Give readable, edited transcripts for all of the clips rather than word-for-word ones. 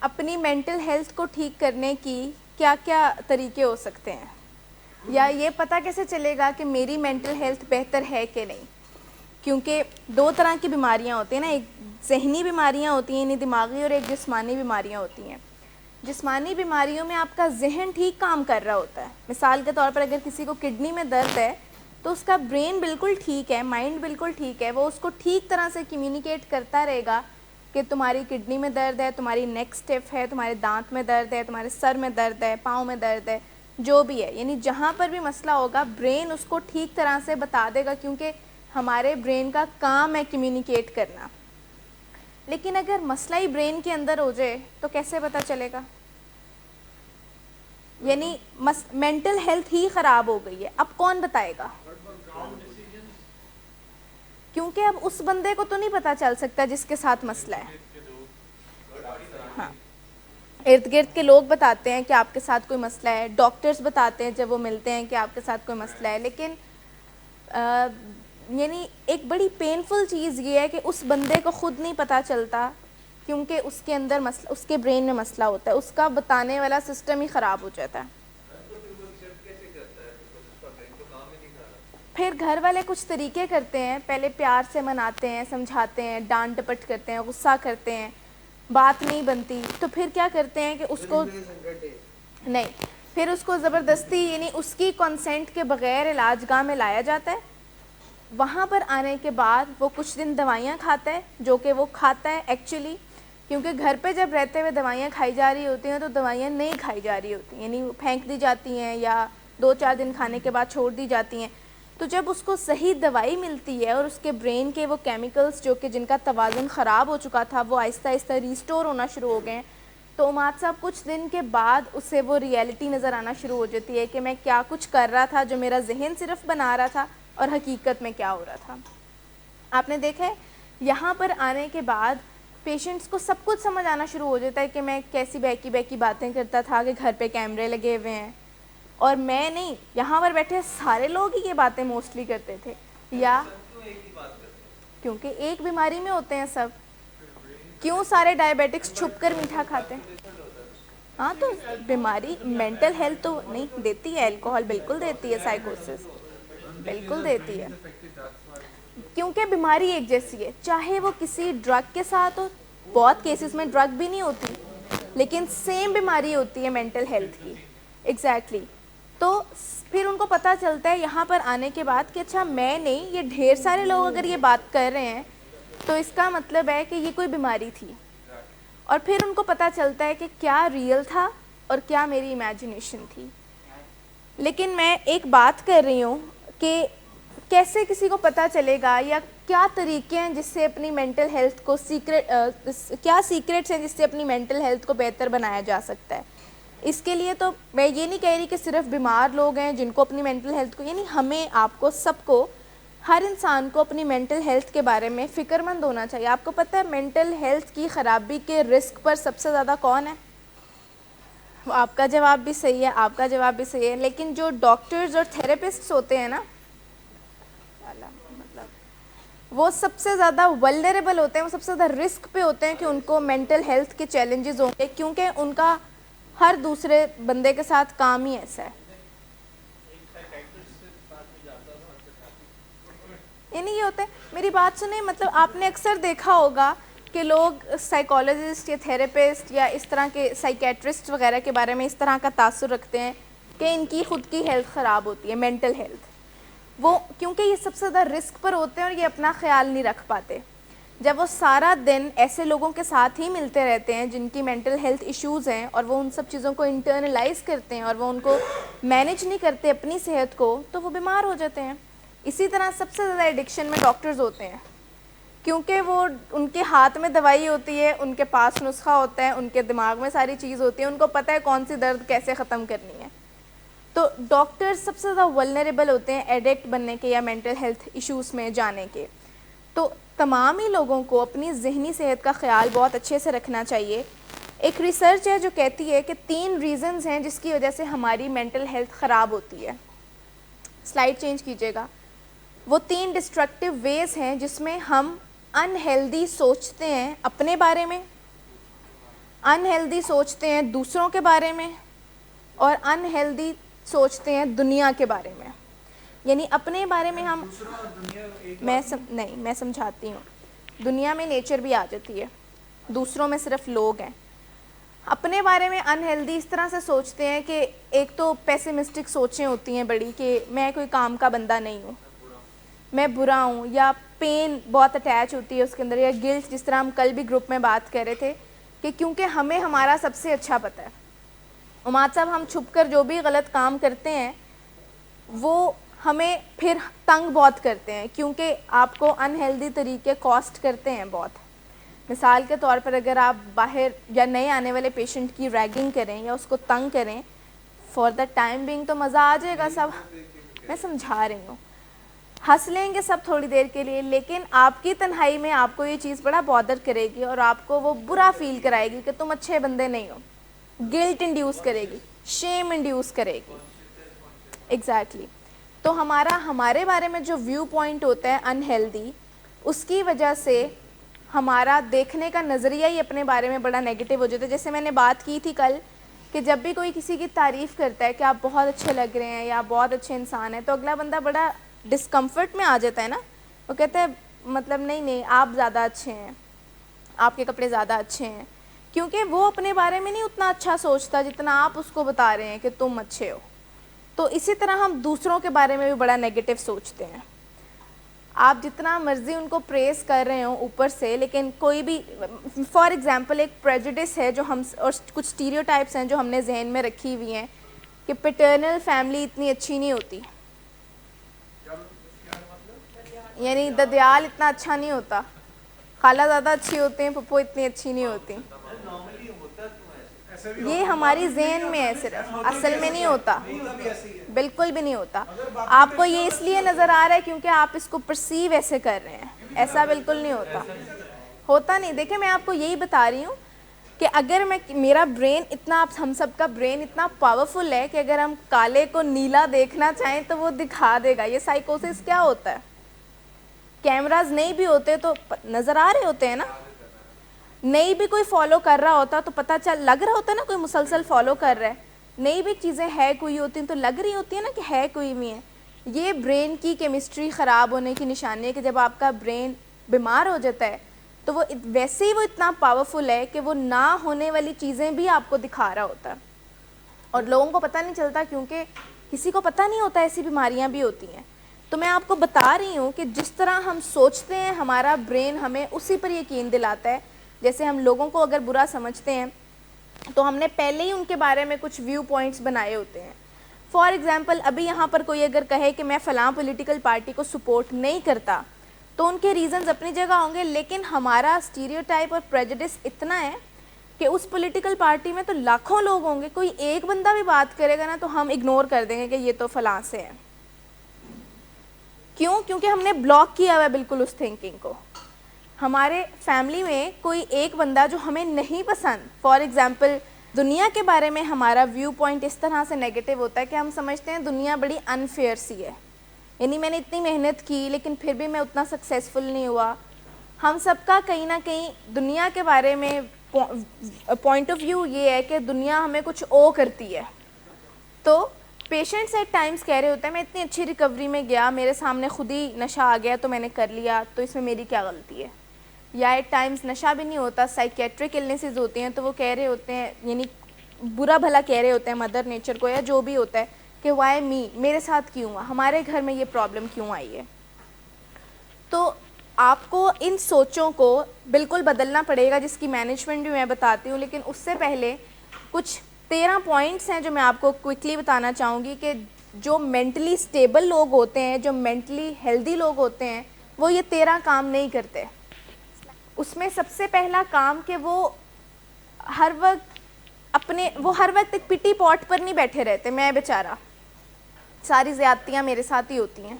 اپنی mental health کو ٹھیک کرنے کی کیا کیا طریقے ہو سکتے ہیں، یا یہ پتہ کیسے چلے گا کہ میری مینٹل ہیلتھ بہتر ہے کہ نہیں؟ کیونکہ دو طرح کی بیماریاں ہوتی ہیں نا، ایک ذہنی بیماریاں ہوتی ہیں یعنی دماغی، اور ایک جسمانی بیماریاں ہوتی ہیں. جسمانی بیماریوں میں آپ کا ذہن ٹھیک کام کر رہا ہوتا ہے. مثال کے طور پر اگر کسی کو کڈنی میں درد ہے تو اس کا برین بالکل ٹھیک ہے، مائنڈ بالکل ٹھیک ہے، وہ اس کو ٹھیک طرح سے کمیونیکیٹ کرتا رہے گا کہ تمہاری کڈنی میں درد ہے، تمہاری نیک اسٹیپ ہے، تمہارے دانت میں درد ہے، تمہارے سر میں درد ہے، پاؤں میں درد ہے، جو بھی ہے، یعنی جہاں پر بھی مسئلہ ہوگا برین اس کو ٹھیک طرح سے بتا دے گا، کیونکہ ہمارے برین کا کام ہے کمیونیکیٹ کرنا. لیکن اگر مسئلہ ہی برین کے اندر ہو جائے تو کیسے پتہ چلے گا؟ یعنی مینٹل ہیلتھ ہی خراب ہو گئی ہے، اب کون بتائے گا؟ کیونکہ اب اس بندے کو تو نہیں پتہ چل سکتا جس کے ساتھ مسئلہ ہے. ہاں، ارد گرد کے لوگ بتاتے ہیں کہ آپ کے ساتھ کوئی مسئلہ ہے، ڈاکٹرز بتاتے ہیں جب وہ ملتے ہیں کہ آپ کے ساتھ کوئی مسئلہ ہے. لیکن یعنی ایک بڑی پینفل چیز یہ ہے کہ اس بندے کو خود نہیں پتہ چلتا، کیونکہ اس کے اندر مسئلہ، اس کے برین میں مسئلہ ہوتا ہے، اس کا بتانے والا سسٹم ہی خراب ہو جاتا ہے. پھر گھر والے کچھ طریقے کرتے ہیں، پہلے پیار سے مناتے ہیں، سمجھاتے ہیں، ڈانٹ ڈپٹ کرتے ہیں، غصہ کرتے ہیں، بات نہیں بنتی تو پھر کیا کرتے ہیں کہ اس کو نہیں، پھر اس کو زبردستی یعنی اس کی کنسنٹ کے بغیر علاج گاہ میں لایا جاتا ہے. وہاں پر آنے کے بعد وہ کچھ دن دوائیاں کھاتا ہے، جو کہ وہ کھاتا ہے ایکچولی، کیونکہ گھر پہ جب رہتے ہوئے دوائیاں کھائی جا رہی ہوتی ہیں تو دوائیاں نہیں کھائی جا رہی ہوتی ہیں، یعنی وہ پھینک دی جاتی ہیں یا 2-4 دن کھانے کے بعد چھوڑ دی جاتی ہیں. تو جب اس کو صحیح دوائی ملتی ہے اور اس کے برین کے وہ کیمیکلز جو کہ جن کا توازن خراب ہو چکا تھا وہ آہستہ آہستہ ریسٹور ہونا شروع ہو گئے ہیں، تو اماد صاحب کچھ دن کے بعد اسے وہ ریئلٹی نظر آنا شروع ہو جاتی ہے کہ میں کیا کچھ کر رہا تھا جو میرا ذہن صرف بنا رہا تھا اور حقیقت میں کیا ہو رہا تھا. آپ نے دیکھا ہے یہاں پر آنے کے بعد پیشنٹس کو سب کچھ سمجھ آنا شروع ہو جاتا ہے کہ میں کیسی بہکی باتیں کرتا تھا کہ گھر پہ کیمرے لگے ہوئے ہیں اور میں نہیں، یہاں پر بیٹھے سارے لوگ ہی یہ باتیں موسٹلی کرتے تھے. یا کیونکہ ایک بیماری میں ہوتے ہیں سب. کیوں سارے ڈائبیٹکس چھپ کر میٹھا کھاتے ہیں؟ ہاں تو بیماری مینٹل ہیلتھ تو نہیں دیتی ہے، الکوہول بالکل دیتی ہے، سائیکوسس بالکل دیتی ہے، کیونکہ بیماری ایک جیسی ہے، چاہے وہ کسی ڈرگ کے ساتھ ہو. بہت کیسز میں ڈرگ بھی نہیں ہوتی لیکن سیم بیماری ہوتی ہے مینٹل ہیلتھ کی. ایگزیکٹلی. تو پھر ان کو پتہ چلتا ہے یہاں پر آنے کے بعد کہ اچھا میں نہیں، یہ ڈھیر سارے لوگ اگر یہ بات کر رہے ہیں تو اس کا مطلب ہے کہ یہ کوئی بیماری تھی. اور پھر ان کو پتہ چلتا ہے کہ کیا ریئل تھا اور کیا میری امیجنیشن تھی. لیکن میں ایک بات کر رہی ہوں کہ کیسے کسی کو پتہ چلے گا یا کیا طریقے ہیں جس سے اپنی مینٹل ہیلتھ کو کیا سیکریٹس ہیں جس سے اپنی مینٹل ہیلتھ کو بہتر بنایا جا سکتا ہے. اس کے لیے تو میں یہ نہیں کہہ رہی کہ صرف بیمار لوگ ہیں جن کو اپنی مینٹل ہیلتھ کو، یعنی ہمیں، آپ کو، سب کو، ہر انسان کو اپنی مینٹل ہیلتھ کے بارے میں فکر مند ہونا چاہیے. آپ کو پتہ ہے مینٹل ہیلتھ کی خرابی کے رسک پر سب سے زیادہ کون ہے؟ آپ کا جواب بھی صحیح ہے، آپ کا جواب بھی صحیح ہے، لیکن جو ڈاکٹرز اور تھراپسٹس ہوتے ہیں نا، وہ سب سے زیادہ ولنریبل ہوتے ہیں، وہ سب سے زیادہ رسک پہ ہوتے ہیں کہ ان کو مینٹل ہیلتھ کے چیلنجز ہوں گے، کیونکہ ان کا ہر دوسرے بندے کے ساتھ کام ہی ایسا ہے. یعنی یہ ہوتا ہے، میری بات سنیں، مطلب آپ نے اکثر دیکھا ہوگا کہ لوگ سائیکالوجسٹ یا تھراپسٹ یا اس طرح کے سائیکیٹرسٹ وغیرہ کے بارے میں اس طرح کا تاثر رکھتے ہیں کہ ان کی خود کی ہیلتھ خراب ہوتی ہے، مینٹل ہیلتھ. وہ کیونکہ یہ سب سے زیادہ رسک پر ہوتے ہیں اور یہ اپنا خیال نہیں رکھ پاتے. جب وہ سارا دن ایسے لوگوں کے ساتھ ہی ملتے رہتے ہیں جن کی مینٹل ہیلتھ ایشوز ہیں اور وہ ان سب چیزوں کو انٹرنلائز کرتے ہیں اور وہ ان کو مینیج نہیں کرتے اپنی صحت کو، تو وہ بیمار ہو جاتے ہیں. اسی طرح سب سے زیادہ ایڈکشن میں ڈاکٹرز ہوتے ہیں، کیونکہ وہ ان کے ہاتھ میں دوائی ہوتی ہے، ان کے پاس نسخہ ہوتا ہے، ان کے دماغ میں ساری چیز ہوتی ہے، ان کو پتہ ہے کون سی درد کیسے ختم کرنی ہے. تو ڈاکٹر سب سے زیادہ ولنریبل ہوتے ہیں ایڈکٹ بننے کے یا مینٹل ہیلتھ ایشوز میں جانے کے. تو تمام ہی لوگوں کو اپنی ذہنی صحت کا خیال بہت اچھے سے رکھنا چاہیے. ایک ریسرچ ہے جو کہتی ہے کہ 3 ریزنز ہیں جس کی وجہ سے ہماری مینٹل ہیلتھ خراب ہوتی ہے. سلائیڈ چینج کیجیے گا. وہ 3 ڈسٹرکٹیو ویز ہیں جس میں ہم انہیلدی سوچتے ہیں اپنے بارے میں، انہیلدی سوچتے ہیں دوسروں کے بارے میں اور انہیلدی سوچتے ہیں دنیا کے بارے میں. یعنی اپنے بارے میں ہم میں سمجھاتی ہوں. دنیا میں نیچر بھی آ جاتی ہے, دوسروں میں صرف لوگ ہیں. اپنے بارے میں انہیلدی اس طرح سے سوچتے ہیں کہ ایک تو پیسمسٹک سوچیں ہوتی ہیں بڑی, کہ میں کوئی کام کا بندہ نہیں ہوں, میں برا ہوں, یا پین بہت اٹیچ ہوتی ہے اس کے اندر, یا گلٹ, جس طرح ہم کل بھی گروپ میں بات کر رہے تھے کہ کیونکہ ہمیں ہمارا سب سے اچھا پتہ ہے. عماد صاحب, ہم چھپ کر جو بھی غلط کام کرتے ہیں وہ ہمیں پھر تنگ بہت کرتے ہیں, کیونکہ آپ کو انہیلدی طریقے کاسٹ کرتے ہیں بہت. مثال کے طور پر اگر آپ باہر یا نئے آنے والے پیشنٹ کی ریگنگ کریں یا اس کو تنگ کریں, فار دا ٹائم بینگ تو مزہ آ جائے گا سب, میں سمجھا رہی ہوں, ہنس لیں گے سب تھوڑی دیر کے لیے, لیکن آپ کی تنہائی میں آپ کو یہ چیز بڑا بادر کرے گی اور آپ کو وہ برا فیل کرائے گی کہ تم اچھے بندے نہیں ہو. گلٹ انڈیوس کرے گی, شیم انڈیوس کرے گی. ایگزیکٹلی. تو ہمارے بارے میں جو ویو پوائنٹ ہوتا ہے انہیلدی, اس کی وجہ سے ہمارا دیکھنے کا نظریہ ہی اپنے بارے میں بڑا نیگیٹو ہو جاتا ہے. جیسے میں نے بات کی تھی کل کہ جب بھی کوئی کسی کی تعریف کرتا ہے کہ آپ بہت اچھے لگ رہے ہیں یا آپ بہت اچھے انسان ہیں, تو اگلا بندہ بڑا ڈسکمفرٹ میں آ جاتا ہے نا. وہ کہتے ہیں مطلب نہیں آپ زیادہ اچھے ہیں, آپ کے کپڑے زیادہ اچھے ہیں, کیونکہ وہ اپنے بارے میں نہیں اتنا اچھا سوچتا جتنا آپ اس کو بتا رہے ہیں کہ تم اچھے ہو. تو اسی طرح ہم دوسروں کے بارے میں بھی بڑا نیگیٹو سوچتے ہیں. آپ جتنا مرضی ان کو پریز کر رہے ہوں اوپر سے, لیکن کوئی بھی فار ایگزامپل ایک پریجوڈس ہے جو ہم, اور کچھ اسٹیریوٹائپس ہیں جو ہم نے ذہن میں رکھی ہوئی ہیں کہ پیٹرنل فیملی اتنی اچھی نہیں ہوتی, یعنی ددیال اتنا اچھا نہیں ہوتا, خالہ زیادہ اچھی ہوتے ہیں, پھپھو اتنی اچھی نہیں ہوتی. یہ ہماری ذہن میں ہے صرف, اصل میں نہیں ہوتا, بالکل بھی نہیں ہوتا. آپ کو یہ اس لیے نظر آ رہا ہے کیونکہ آپ اس کو پرسیو ایسے کر رہے ہیں, ایسا بالکل نہیں ہوتا نہیں. دیکھیں میں آپ کو یہی بتا رہی ہوں کہ اگر میرا برین اتنا, ہم سب کا برین اتنا پاورفل ہے کہ اگر ہم کالے کو نیلا دیکھنا چاہیں تو وہ دکھا دے گا. یہ سائیکوسس کیا ہوتا ہے, کیمراز نہیں بھی ہوتے تو نظر آ رہے ہوتے ہیں نا, نہیں بھی کوئی فالو کر رہا ہوتا تو پتہ لگ رہا ہوتا ہے نا کوئی مسلسل فالو کر رہا ہے, نہیں بھی چیزیں ہے کوئی ہوتی ہیں تو لگ رہی ہوتی ہے نا کہ ہے کوئی بھی ہے. یہ برین کی کیمسٹری خراب ہونے کی نشانی ہے کہ جب آپ کا برین بیمار ہو جاتا ہے تو وہ ویسے ہی وہ اتنا پاورفل ہے کہ وہ نہ ہونے والی چیزیں بھی آپ کو دکھا رہا ہوتا ہے, اور لوگوں کو پتہ نہیں چلتا کیونکہ کسی کو پتہ نہیں ہوتا ایسی بیماریاں بھی ہوتی ہیں. تو میں آپ کو بتا رہی ہوں کہ جس طرح ہم سوچتے ہیں ہمارا برین ہمیں اسی پر یقین دلاتا ہے. جیسے ہم لوگوں کو اگر برا سمجھتے ہیں تو ہم نے پہلے ہی ان کے بارے میں کچھ ویو پوائنٹس بنائے ہوتے ہیں. فار ایگزامپل ابھی یہاں پر کوئی اگر کہے کہ میں فلاں پولیٹیکل پارٹی کو سپورٹ نہیں کرتا تو ان کے ریزنز اپنی جگہ ہوں گے, لیکن ہمارا اسٹیریوٹائپ اور پریجوڈس اتنا ہے کہ اس پولیٹیکل پارٹی میں تو لاکھوں لوگ ہوں گے, کوئی ایک بندہ بھی بات کرے گا نا تو ہم اگنور کر دیں گے کہ یہ تو فلاں سے ہے. کیوں؟ کیونکہ ہم نے بلاک کیا ہوا ہے بالکل اس تھنکنگ کو. ہمارے فیملی میں کوئی ایک بندہ جو ہمیں نہیں پسند, فار ایگزامپل دنیا کے بارے میں ہمارا ویو پوائنٹ اس طرح سے نیگیٹو ہوتا ہے کہ ہم سمجھتے ہیں دنیا بڑی انفیئر سی ہے, یعنی میں نے اتنی محنت کی لیکن پھر بھی میں اتنا سکسیزفل نہیں ہوا. ہم سب کا کہیں نہ کہیں دنیا کے بارے میں پوائنٹ آف ویو یہ ہے کہ دنیا ہمیں کچھ او کرتی ہے. تو پیشنٹس ایٹ ٹائمس کہہ رہے ہوتے ہیں میں اتنی اچھی ریکوری میں گیا, میرے سامنے خود ہی نشہ آ گیا تو میں نے کر لیا, تو اس میں میری کیا غلطی ہے. یا ایٹ ٹائمس نشہ بھی نہیں ہوتا, سائیکیٹرک النیسز ہوتی ہیں تو وہ کہہ رہے ہوتے ہیں, یعنی برا بھلا کہہ رہے ہوتے ہیں مدر نیچر کو یا جو بھی ہوتا ہے کہ وائی می, میرے ساتھ کیوں ہوا, ہمارے گھر میں یہ پرابلم کیوں آئی ہے. تو آپ کو ان سوچوں کو بالکل بدلنا پڑے گا جس کی مینجمنٹ بھی میں بتاتی ہوں, لیکن اس سے پہلے کچھ 13 پوائنٹس ہیں جو میں آپ کو کوئکلی بتانا چاہوں گی کہ جو مینٹلی اسٹیبل لوگ ہوتے ہیں, جو مینٹلی ہیلدی لوگ ہوتے ہیں, وہ یہ 13 کام نہیں کرتے. اس میں سب سے پہلا کام کہ وہ ہر وقت ایک پٹی پاٹ پر نہیں بیٹھے رہتے, میں بیچارہ ساری زیادتیاں میرے ساتھ ہی ہوتی ہیں.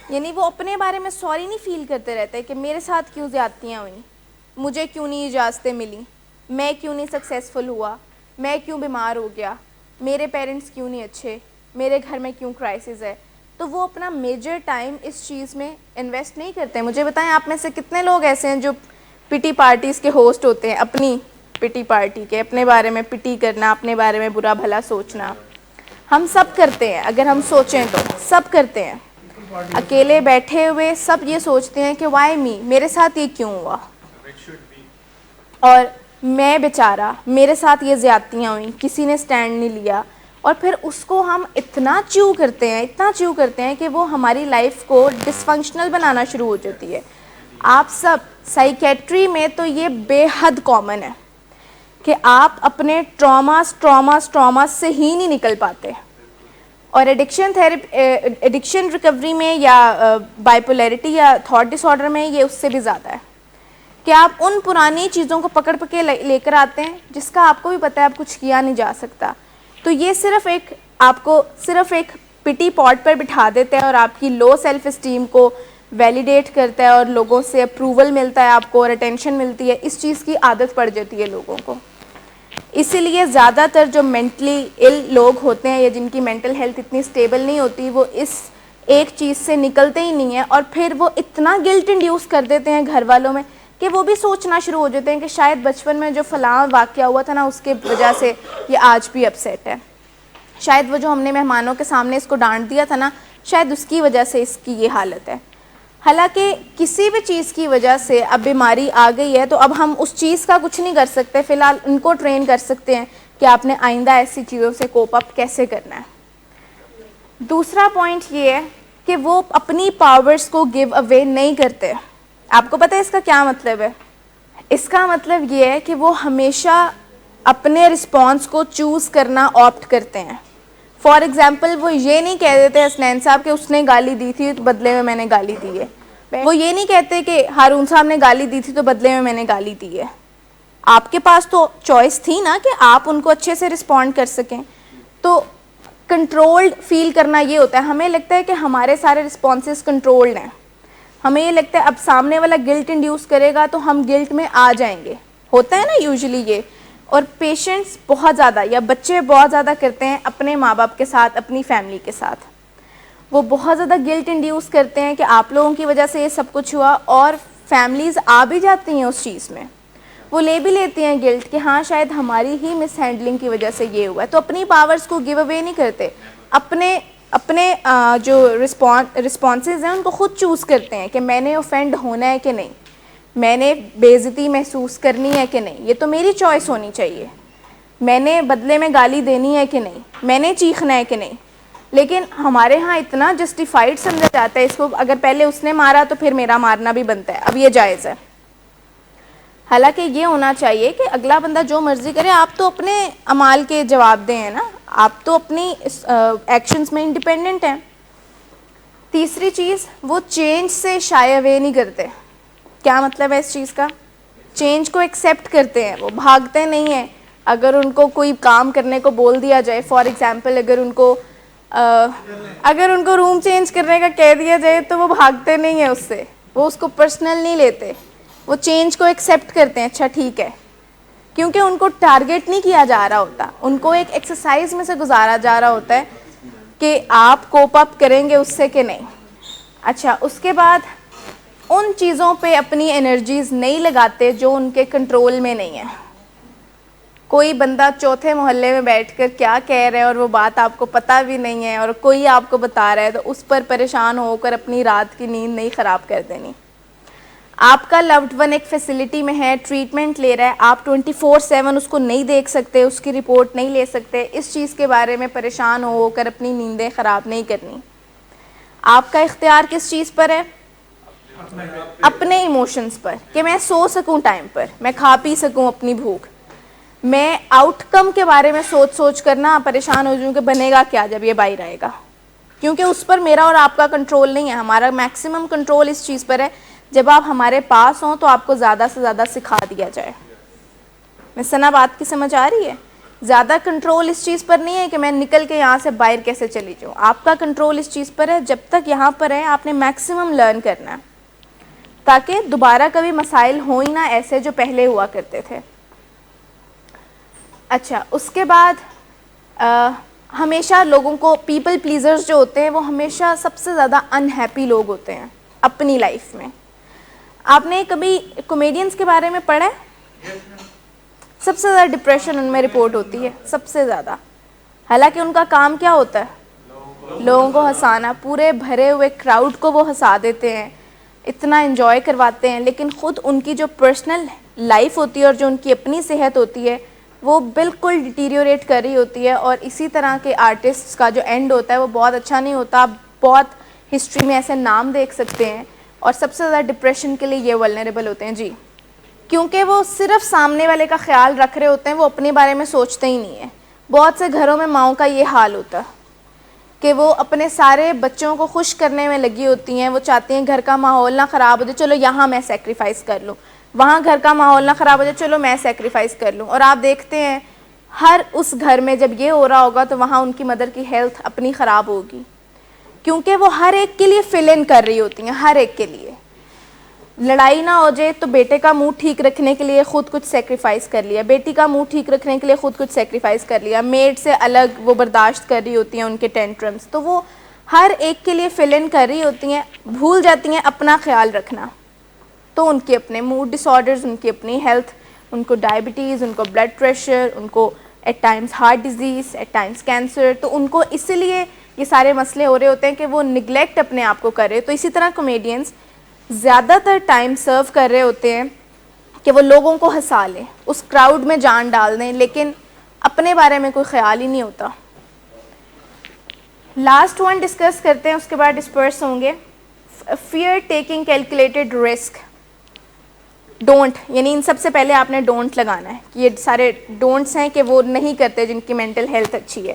یعنی وہ اپنے بارے میں سوری نہیں فیل کرتے رہتے کہ میرے ساتھ کیوں زیادتیاں ہوئیں, مجھے کیوں نہیں اجازتیں ملی, میں کیوں نہیں سکسیزفل ہوا, میں کیوں بیمار ہو گیا, میرے پیرنٹس کیوں نہیں اچھے, میرے گھر میں کیوں کرائسس ہے. تو وہ اپنا میجر ٹائم اس چیز میں انویسٹ نہیں کرتے ہیں. مجھے بتائیں آپ میں سے کتنے لوگ ایسے ہیں جو پٹی پارٹیز کے ہوسٹ ہوتے ہیں، اپنی پٹی پارٹی کے، اپنے بارے میں پٹی کرنا، اپنے بارے میں برا بھلا سوچنا. ہم سب کرتے ہیں، اگر ہم سوچیں تو سب کرتے ہیں. اکیلے بیٹھے ہوئے سب یہ سوچتے ہیں کہ وائی می، میرے ساتھ یہ کیوں ہوا، اور میں بیچارہ میرے ساتھ یہ زیادتیاں ہوئیں، کسی نے سٹینڈ نہیں لیا. اور پھر اس کو ہم اتنا چیو کرتے ہیں کہ وہ ہماری لائف کو ڈس فنکشنل بنانا شروع ہو جاتی ہے. آپ سب سائیکیٹری میں تو یہ بے حد کامن ہے کہ آپ اپنے ٹراماز سے ہی نہیں نکل پاتے. اور ایڈکشن ریکوری میں یا بائیپولیرٹی یا تھاٹ ڈس آرڈر میں یہ اس سے بھی زیادہ ہے کہ آپ ان پرانی چیزوں کو پکڑ کے لے کر آتے ہیں جس کا آپ کو بھی پتہ ہے اب کچھ کیا نہیں جا سکتا. تو یہ آپ کو صرف ایک پٹی پاٹ پر بٹھا دیتا ہے اور آپ کی لو سیلف اسٹیم کو ویلیڈیٹ کرتا ہے اور لوگوں سے اپروول ملتا ہے آپ کو اور اٹینشن ملتی ہے. اس چیز کی عادت پڑ جاتی ہے لوگوں کو. اسی لیے زیادہ تر جو مینٹلی ال لوگ ہوتے ہیں یا جن کی مینٹل ہیلتھ اتنی اسٹیبل نہیں ہوتی وہ اس ایک چیز سے نکلتے ہی نہیں ہیں, اور پھر وہ اتنا گلٹ انڈیوس کر دیتے ہیں گھر والوں میں کہ وہ بھی سوچنا شروع ہو جاتے ہیں کہ شاید بچپن میں جو فلاں واقعہ ہوا تھا نا اس کے وجہ سے یہ آج بھی اپسیٹ ہے, شاید وہ جو ہم نے مہمانوں کے سامنے اس کو ڈانٹ دیا تھا نا شاید اس کی وجہ سے اس کی یہ حالت ہے. حالانکہ کسی بھی چیز کی وجہ سے اب بیماری آ گئی ہے تو اب ہم اس چیز کا کچھ نہیں کر سکتے, فی الحال ان کو ٹرین کر سکتے ہیں کہ آپ نے آئندہ ایسی چیزوں سے کوپ اپ کیسے کرنا ہے. دوسرا پوائنٹ یہ ہے کہ وہ اپنی پاورز کو گیو اوے نہیں کرتے. آپ کو پتہ ہے اس کا کیا مطلب ہے؟ اس کا مطلب یہ ہے کہ وہ ہمیشہ اپنے رسپانس کو چوز کرنا آپٹ کرتے ہیں. فار ایگزامپل وہ یہ نہیں کہہ دیتے حسنین صاحب کہ اس نے گالی دی تھی تو بدلے میں میں نے گالی دی ہے. وہ یہ نہیں کہتے کہ ہارون صاحب نے گالی دی تھی تو بدلے میں میں نے گالی دی ہے. آپ کے پاس تو چوائس تھی نا کہ آپ ان کو اچھے سے رسپونڈ کر سکیں. تو کنٹرولڈ فیل کرنا یہ ہوتا ہے. ہمیں لگتا ہے کہ ہمارے سارے رسپانسز کنٹرولڈ ہیں, ہمیں یہ لگتا ہے اب سامنے والا گلٹ انڈیوس کرے گا تو ہم گلٹ میں آ جائیں گے, ہوتا ہے نا یوزلی یہ. اور پیشنٹس بہت زیادہ یا بچے بہت زیادہ کرتے ہیں اپنے ماں باپ کے ساتھ, اپنی فیملی کے ساتھ. وہ بہت زیادہ گلٹ انڈیوس کرتے ہیں کہ آپ لوگوں کی وجہ سے یہ سب کچھ ہوا, اور فیملیز آ بھی جاتی ہیں اس چیز میں, وہ لے بھی لیتی ہیں گلٹ کہ ہاں شاید ہماری ہی مس ہینڈلنگ کی وجہ سے یہ ہوا ہے. تو اپنی پاورز کو گیو اوے نہیں کرتے, اپنے جو رسپانسز ہیں ان کو خود چوز کرتے ہیں کہ میں نے اوفینڈ ہونا ہے کہ نہیں, میں نے بے عزتی محسوس کرنی ہے کہ نہیں, یہ تو میری چوائس ہونی چاہیے, میں نے بدلے میں گالی دینی ہے کہ نہیں, میں نے چیخنا ہے کہ نہیں. لیکن ہمارے ہاں اتنا جسٹیفائڈ سمجھا جاتا ہے اس کو, اگر پہلے اس نے مارا تو پھر میرا مارنا بھی بنتا ہے, اب یہ جائز ہے. حالانکہ یہ ہونا چاہیے کہ اگلا بندہ جو مرضی کرے, آپ تو اپنے اعمال کے جواب دیں ہیں نا, آپ تو اپنی ایکشنز میں انڈیپینڈنٹ ہیں. تیسری چیز, وہ چینج سے شائے اوے نہیں کرتے. کیا مطلب ہے اس چیز کا؟ چینج کو ایکسیپٹ کرتے ہیں, وہ بھاگتے نہیں ہیں. اگر ان کو کوئی کام کرنے کو بول دیا جائے, فار ایگزامپل اگر ان کو روم چینج کرنے کا کہہ دیا جائے تو وہ بھاگتے نہیں ہیں اس سے, وہ اس کو پرسنل نہیں لیتے, وہ چینج کو ایکسیپٹ کرتے ہیں, اچھا ٹھیک ہے, کیونکہ ان کو ٹارگیٹ نہیں کیا جا رہا ہوتا, ان کو ایک ایکسرسائز میں سے گزارا جا رہا ہوتا ہے کہ آپ کوپ اپ کریں گے اس سے کہ نہیں. اچھا, اس کے بعد ان چیزوں پہ اپنی انرجیز نہیں لگاتے جو ان کے کنٹرول میں نہیں ہیں. کوئی بندہ چوتھے محلے میں بیٹھ کر کیا کہہ رہا ہے اور وہ بات آپ کو پتہ بھی نہیں ہے اور کوئی آپ کو بتا رہا ہے تو اس پر پریشان ہو کر اپنی رات کی نیند نہیں خراب کر دینی. آپ کا لوڈ ون ایک فیسلٹی میں ہے, ٹریٹمنٹ لے رہا ہے, آپ 24/7 اس کو نہیں دیکھ سکتے, اس کی رپورٹ نہیں لے سکتے, اس چیز کے بارے میں پریشان ہو کر اپنی نیندیں خراب نہیں کرنی. آپ کا اختیار کس چیز پر ہے؟ اپنے ایموشنز پر, کہ میں سو سکوں ٹائم پر, میں کھا پی سکوں اپنی بھوک. میں آؤٹ کم کے بارے میں سوچ کرنا پریشان ہو جاؤں کہ بنے گا کیا جب یہ باہر آئے گا, کیونکہ اس پر میرا اور آپ کا کنٹرول نہیں ہے. ہمارا میکسیمم کنٹرول اس چیز پر ہے جب آپ ہمارے پاس ہوں تو آپ کو زیادہ سے زیادہ سکھا دیا جائے. میں سنا بات کی سمجھ آ رہی ہے؟ زیادہ کنٹرول اس چیز پر نہیں ہے کہ میں نکل کے یہاں سے باہر کیسے چلی جاؤں. آپ کا کنٹرول اس چیز پر ہے, جب تک یہاں پر ہے آپ نے میکسیمم لرن کرنا ہے تاکہ دوبارہ کبھی مسائل ہوں ہی نہ ایسے جو پہلے ہوا کرتے تھے. اچھا, اس کے بعد ہمیشہ لوگوں کو پیپل پلیزرز جو ہوتے ہیں وہ ہمیشہ سب سے زیادہ انہیپی لوگ ہوتے ہیں اپنی لائف میں. آپ نے کبھی کامیڈینس کے بارے میں پڑھا ہے؟ سب سے زیادہ ڈپریشن ان میں رپورٹ ہوتی ہے، سب سے زیادہ، حالانکہ ان کا کام کیا ہوتا ہے؟ لوگوں کو ہنسانا، پورے بھرے ہوئے کراؤڈ کو وہ ہنسا دیتے ہیں، اتنا انجوائے کرواتے ہیں، لیکن خود ان کی جو پرسنل لائف ہوتی ہے اور جو ان کی اپنی صحت ہوتی ہے وہ بالکل ڈیٹیریوریٹ کر رہی ہوتی ہے. اور اسی طرح کے آرٹسٹ کا جو اینڈ ہوتا ہے وہ بہت اچھا نہیں ہوتا. آپ بہت ہسٹری میں ایسے نام دیکھ سکتے ہیں، اور سب سے زیادہ ڈپریشن کے لیے یہ ولنریبل ہوتے ہیں. جی، کیونکہ وہ صرف سامنے والے کا خیال رکھ رہے ہوتے ہیں، وہ اپنے بارے میں سوچتے ہی نہیں ہیں. بہت سے گھروں میں ماؤں کا یہ حال ہوتا ہے کہ وہ اپنے سارے بچوں کو خوش کرنے میں لگی ہوتی ہیں. وہ چاہتی ہیں گھر کا ماحول نہ خراب ہو جائے، چلو یہاں میں سیکریفائز کر لوں، وہاں گھر کا ماحول نہ خراب ہو جائے، چلو میں سیکریفائز کر لوں. اور آپ دیکھتے ہیں ہر اس گھر میں جب یہ ہو رہا ہوگا تو وہاں ان کی مدر کی ہیلتھ اپنی خراب ہوگی، کیونکہ وہ ہر ایک کے لیے فل ان کر رہی ہوتی ہیں. ہر ایک کے لیے لڑائی نہ ہو جائے تو بیٹے کا منہ ٹھیک رکھنے کے لیے خود کچھ سیکریفائز کر لیا، بیٹی کا منہ ٹھیک رکھنے کے لیے خود کچھ سیکریفائز کر لیا، میڈ سے الگ وہ برداشت کر رہی ہوتی ہیں ان کے ٹینٹرمز. تو وہ ہر ایک کے لیے فل ان کر رہی ہوتی ہیں، بھول جاتی ہیں اپنا خیال رکھنا. تو ان کے اپنے موڈ ڈس آرڈرز، ان کی اپنی ہیلتھ، ان کو ڈائبٹیز، ان کو بلڈ پریشر، ان کو eight times heart disease, eight times cancer. تو ان کو اسی لیے یہ سارے مسئلے ہو رہے ہوتے ہیں کہ وہ نگلیکٹ اپنے آپ کو کرے. تو اسی طرح کامیڈینس زیادہ تر ٹائم سرو کر رہے ہوتے ہیں کہ وہ لوگوں کو ہنسا لیں، اس کراؤڈ میں جان ڈال دیں، لیکن اپنے بارے میں کوئی خیال ہی نہیں ہوتا. لاسٹ ون ڈسکس کرتے ہیں، اس کے بعد ڈسپرس ہوں گے. Fear taking calculated risk. Don't, یعنی ان سب سے پہلے آپ نے ڈونٹ لگانا ہے کہ یہ سارے ڈونٹس ہیں کہ وہ نہیں کرتے جن کی مینٹل ہیلتھ اچھی ہے.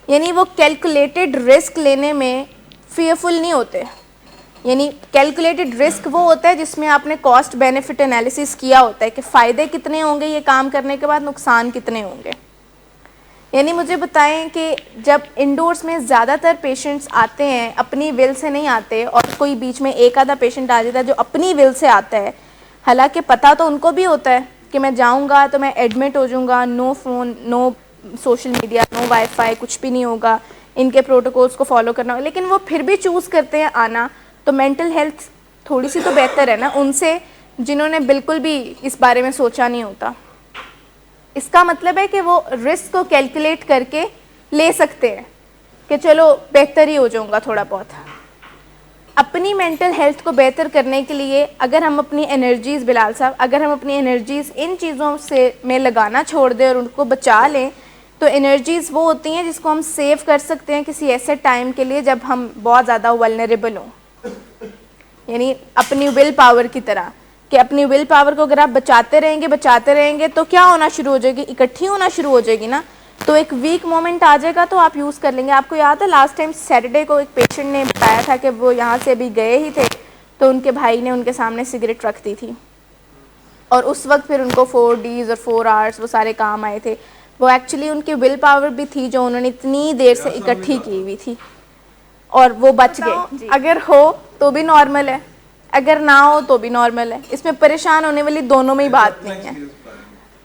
یعنی وہ کیلکولیٹڈ رسک لینے میں فیئرفل نہیں ہوتے. یعنی کیلکولیٹڈ رسک وہ ہوتا ہے جس میں آپ نے کاسٹ بینیفٹ انالیسس کیا ہوتا ہے کہ فائدے کتنے ہوں گے یہ کام کرنے کے بعد، نقصان کتنے ہوں گے. یعنی مجھے بتائیں کہ جب انڈورس میں زیادہ تر پیشنٹس آتے ہیں اپنی ول سے نہیں آتے، اور کوئی بیچ میں ایک آدھا پیشنٹ آ جاتا ہے جو اپنی ول سے آتا ہے، حالانکہ پتہ تو ان کو بھی ہوتا ہے کہ میں جاؤں گا تو میں ایڈمٹ ہو جاؤں گا، نو فون، نو سوشل میڈیا، نو وائی فائی، کچھ بھی نہیں ہوگا، ان کے پروٹوکولز کو فالو کرنا ہوگا، لیکن وہ پھر بھی چوز کرتے ہیں آنا. تو مینٹل ہیلتھ تھوڑی سی تو بہتر ہے نا ان سے جنہوں نے بالکل بھی اس بارے میں سوچا نہیں ہوتا. اس کا مطلب ہے کہ وہ رسک کو کیلکولیٹ کر کے لے سکتے ہیں کہ چلو بہتر ہی ہو جاؤں گا تھوڑا بہت. اپنی مینٹل ہیلتھ کو بہتر کرنے کے لیے اگر ہم اپنی انرجیز، بلال صاحب، اگر ہم اپنی انرجیز ان چیزوں سے میں لگانا چھوڑ دیں اور ان کو بچا لیں، تو انرجیز وہ ہوتی ہیں جس کو ہم سیو کر سکتے ہیں کسی ایسے ٹائم کے لیے جب ہم بہت زیادہ ولنریبل ہوں. یعنی اپنی ول پاور کی طرح کہ اپنی ول پاور کو اگر آپ بچاتے رہیں گے تو کیا ہونا شروع ہو جائے گی؟ اکٹھی ہونا شروع ہو جائے گی نا. تو ایک ویک مومنٹ آ جائے گا تو آپ یوز کر لیں گے. آپ کو یاد ہے لاسٹ ٹائم سیٹرڈے کو ایک پیشنٹ نے بتایا تھا کہ وہ یہاں سے ابھی گئے ہی تھے تو ان کے بھائی نے ان کے سامنے سگریٹ رکھ دی تھی، اور اس وقت پھر ان کو 4 days اور 4 hours وہ سارے کام آئے تھے. وہ ایکچولی ان کی ول پاور بھی تھی جو انہوں نے اتنی دیر سے اکٹھی کی ہوئی تھی، اور وہ بچ گئے. اگر ہو تو بھی نارمل ہے، اگر نہ ہو تو بھی نارمل ہے. اس میں پریشان ہونے والی دونوں میں ہی بات نہیں ہے.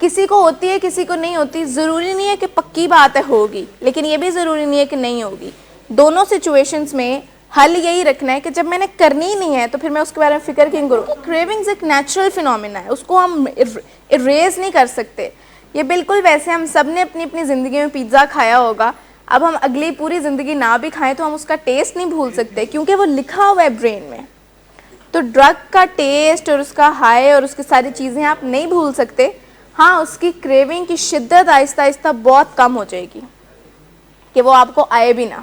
کسی کو ہوتی ہے کسی کو نہیں ہوتی. ضروری نہیں ہے کہ پکی بات ہے ہوگی، لیکن یہ بھی ضروری نہیں ہے کہ نہیں ہوگی. دونوں سچویشنز میں حل یہی رکھنا ہے کہ جب میں نے کرنی ہی نہیں ہے تو پھر میں اس کے بارے میں فکر کیوں کروں. کریونگز ایک نیچرل فینومینا ہے، اس کو ہم اریز نہیں کر سکتے. یہ بالکل ویسے ہم سب نے اپنی اپنی زندگی میں پیزا کھایا ہوگا، اب ہم اگلی پوری زندگی نہ بھی کھائیں تو ہم اس کا ٹیسٹ نہیں بھول سکتے کیونکہ وہ لکھا ہوا ہے برین میں. تو ڈرگ کا ٹیسٹ اور اس کا ہائی اور اس کی ساری چیزیں آپ نہیں بھول سکتے. ہاں، اس کی کریونگ کی شدت آہستہ آہستہ بہت کم ہو جائے گی کہ وہ آپ کو آئے بھی نہ.